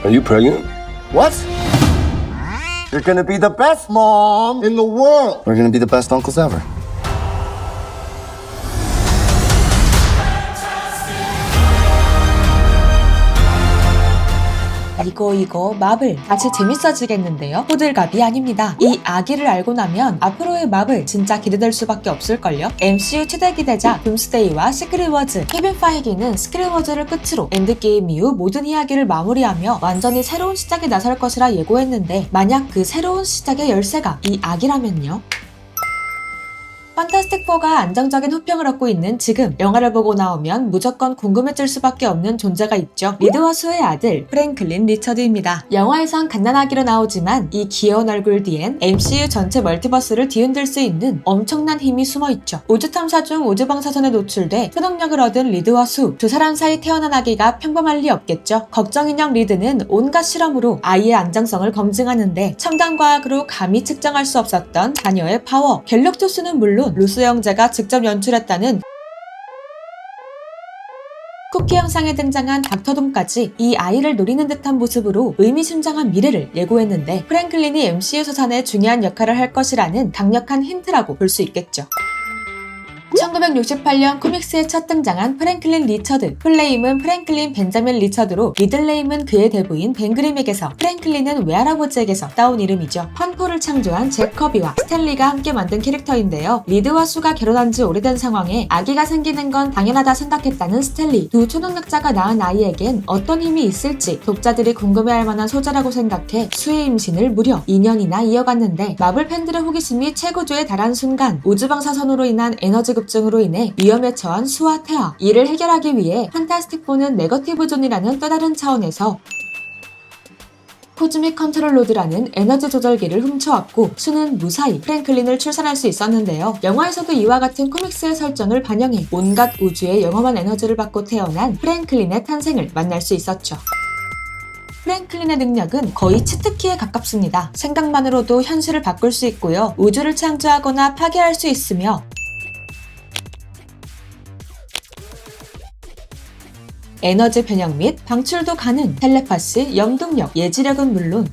Are you pregnant? What? You're gonna be the best mom in the world. We're gonna be the best uncles ever. 이거 마블 다시 재밌어지겠는데요? 호들갑이 아닙니다. 이 아기를 알고 나면 앞으로의 마블 진짜 기대될 수밖에 없을걸요? MCU 최대 기대자 둠스데이와 시크릿 워즈. 케빈 파이기는 시크릿 워즈를 끝으로 엔드게임 이후 모든 이야기를 마무리하며 완전히 새로운 시작에 나설 것이라 예고했는데, 만약 그 새로운 시작의 열쇠가 이 아기라면요? 판타스틱 4가 안정적인 호평을 얻고 있는 지금 영화를 보고 나오면 무조건 궁금해질 수밖에 없는 존재가 있죠. 리드와 수의 아들 프랭클린 리처드입니다. 영화에선 갓난아기로 나오지만 이 귀여운 얼굴 뒤엔 MCU 전체 멀티버스를 뒤흔들 수 있는 엄청난 힘이 숨어있죠. 우주탐사 중 우주방사선에 노출돼 초능력을 얻은 리드와 수, 두 사람 사이 태어난 아기가 평범할 리 없겠죠. 걱정인형 리드는 온갖 실험으로 아이의 안정성을 검증하는데 첨단 과학으로 감히 측정할 수 없었던 자녀의 파워, 갤럭토스는 물론 루스 형제가 직접 연출했다는 쿠키 영상에 등장한 닥터돔까지 이 아이를 노리는 듯한 모습으로 의미심장한 미래를 예고했는데, 프랭클린이 MCU 서산에 중요한 역할을 할 것이라는 강력한 힌트라고 볼 수 있겠죠. 1968년 코믹스에 첫 등장한 프랭클린 리처드. 풀네임은 프랭클린 벤자민 리처드로 미들네임은 그의 대부인 벤 그림에게서, 프랭클린은 외할아버지에게서 따온 이름이죠. 펀포를 창조한 잭 커비와 스탠리가 함께 만든 캐릭터인데요. 리드와 수가 결혼한 지 오래된 상황에 아기가 생기는 건 당연하다 생각했다는 스탠리. 두 초능력자가 낳은 아이에겐 어떤 힘이 있을지 독자들이 궁금해할 만한 소재라고 생각해 수의 임신을 무려 2년이나 이어갔는데, 마블 팬들의 호기심이 최고조에 달한 순간 우주방사선으로 인한 에너지 급증으로 인해 위험에 처한 수와 태아. 이를 해결하기 위해 판타스틱 4는 네거티브 존이라는 또 다른 차원에서 코즈믹 컨트롤 로드라는 에너지 조절기를 훔쳐왔고, 수는 무사히 프랭클린을 출산할 수 있었는데요. 영화에서도 이와 같은 코믹스의 설정을 반영해 온갖 우주의 영험한 에너지를 받고 태어난 프랭클린의 탄생을 만날 수 있었죠. 프랭클린의 능력은 거의 치트키에 가깝습니다. 생각만으로도 현실을 바꿀 수 있고요. 우주를 창조하거나 파괴할 수 있으며, 에너지 변형 및 방출도 가능, 텔레파시, 영동력, 예지력은 물론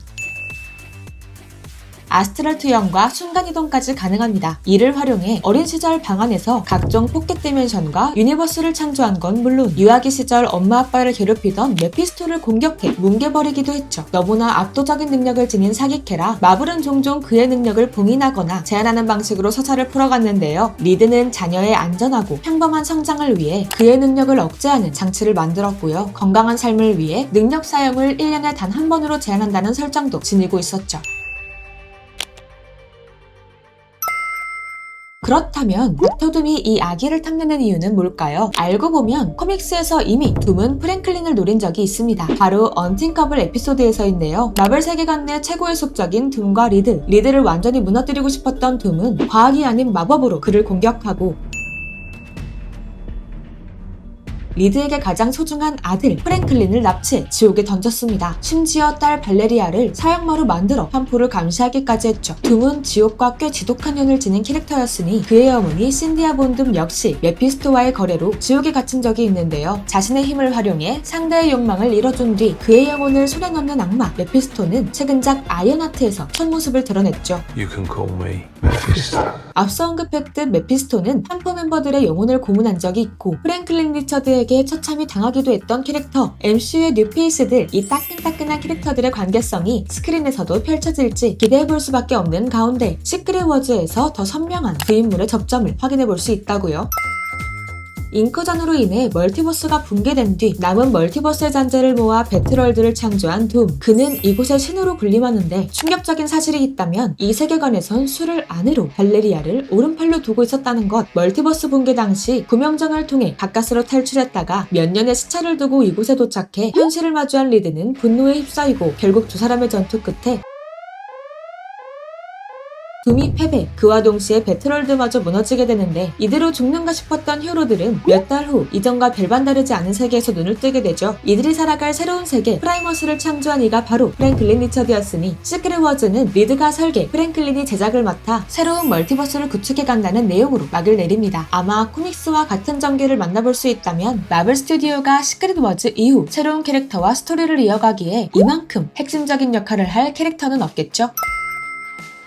아스트럴 투영과 순간이동까지 가능합니다. 이를 활용해 어린 시절 방 안에서 각종 포켓 디멘션과 유니버스를 창조한 건 물론 유아기 시절 엄마 아빠를 괴롭히던 메피스토를 공격해 뭉개버리기도 했죠. 너무나 압도적인 능력을 지닌 사기캐라 마블은 종종 그의 능력을 봉인하거나 제한하는 방식으로 서사를 풀어갔는데요. 리드는 자녀의 안전하고 평범한 성장을 위해 그의 능력을 억제하는 장치를 만들었고요. 건강한 삶을 위해 능력 사용을 1년에 단 한 번으로 제한한다는 설정도 지니고 있었죠. 그렇다면 닥터둠이 이 아기를 탐내는 이유는 뭘까요? 알고 보면 코믹스에서 이미 둠은 프랭클린을 노린 적이 있습니다. 바로 언팅커블 에피소드에서인데요. 마블 세계관 내 최고의 숙적인 둠과 리드를 완전히 무너뜨리고 싶었던 둠은 과학이 아닌 마법으로 그를 공격하고, 리드에게 가장 소중한 아들 프랭클린을 납치해 지옥에 던졌습니다. 심지어 딸 발레리아를 사형마로 만들어 펌프를 감시하기까지 했죠. 둠은 지옥과 꽤 지독한 연을 지닌 캐릭터였으니 그의 어머니 신디아 본둠 역시 메피스토와의 거래로 지옥에 gathin 적이 있는데요. 자신의 힘을 활용해 상대의 욕망을 이뤄준 뒤 그의 영혼을 손에 넣는 악마 메피스토는 최근작 아이언하트에서 첫 모습을 드러냈죠. You can call me Mephisto. 앞서 언급했듯 메피스토는 펌프 멤버들의 영혼을 고문한 적이 있고, 프랭클린 리처드에게 처참히 당하기도 했던 캐릭터. MCU의 뉴페이스들, 이 따끈따끈한 캐릭터들의 관계성이 스크린에서도 펼쳐질지 기대해볼 수밖에 없는 가운데, 시크릿 워즈에서 더 선명한 그 인물의 접점을 확인해볼 수 있다고요. 인커전으로 인해 멀티버스가 붕괴된 뒤 남은 멀티버스의 잔재를 모아 배틀월드를 창조한 둠. 그는 이곳의 신으로 군림하는데 충격적인 사실이 있다면 이 세계관에선 수를 안으로 발레리아를 오른팔로 두고 있었다는 것. 멀티버스 붕괴 당시 구명정을 통해 가까스로 탈출했다가 몇 년의 시차를 두고 이곳에 도착해 현실을 마주한 리드는 분노에 휩싸이고 결국 두 사람의 전투 끝에 둠이 패배, 그와 동시에 배틀월드마저 무너지게 되는데 이대로 죽는가 싶었던 히어로들은 몇 달 후 이전과 별반 다르지 않은 세계에서 눈을 뜨게 되죠. 이들이 살아갈 새로운 세계 프라이머스를 창조한 이가 바로 프랭클린 리처드였으니 시크릿 워즈는 리드가 설계, 프랭클린이 제작을 맡아 새로운 멀티버스를 구축해 간다는 내용으로 막을 내립니다. 아마 코믹스와 같은 전개를 만나볼 수 있다면 마블 스튜디오가 시크릿 워즈 이후 새로운 캐릭터와 스토리를 이어가기에 이만큼 핵심적인 역할을 할 캐릭터는 없겠죠?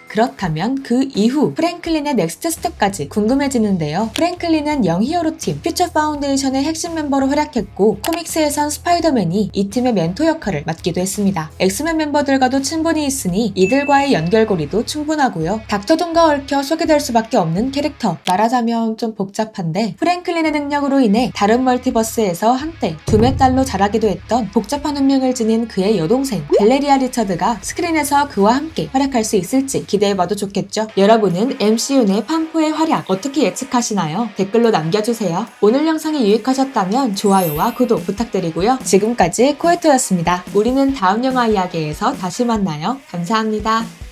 그렇다면 그 이후 프랭클린의 넥스트 스텝까지 궁금해지는데요. 프랭클린은 영 히어로팀 퓨처 파운데이션의 핵심 멤버로 활약했고 코믹스에선 스파이더맨이 이 팀의 멘토 역할을 맡기도 했습니다. 엑스맨 멤버들과도 친분이 있으니 이들과의 연결고리도 충분하고요. 닥터둠과 얽혀 소개될 수밖에 없는 캐릭터. 말하자면 좀 복잡한데 프랭클린의 능력으로 인해 다른 멀티버스에서 한때 둠의 딸로 자라기도 했던 복잡한 운명을 지닌 그의 여동생 벨레리아 리처드가 스크린에서 그와 함께 활약할 수 있을지 기대해봐도 좋겠죠. 여러분은 MCU 내 판포의 활약 어떻게 예측하시나요? 댓글로 남겨주세요. 오늘 영상이 유익하셨다면 좋아요와 구독 부탁드리고요. 지금까지 코에토였습니다. 우리는 다음 영화 이야기에서 다시 만나요. 감사합니다.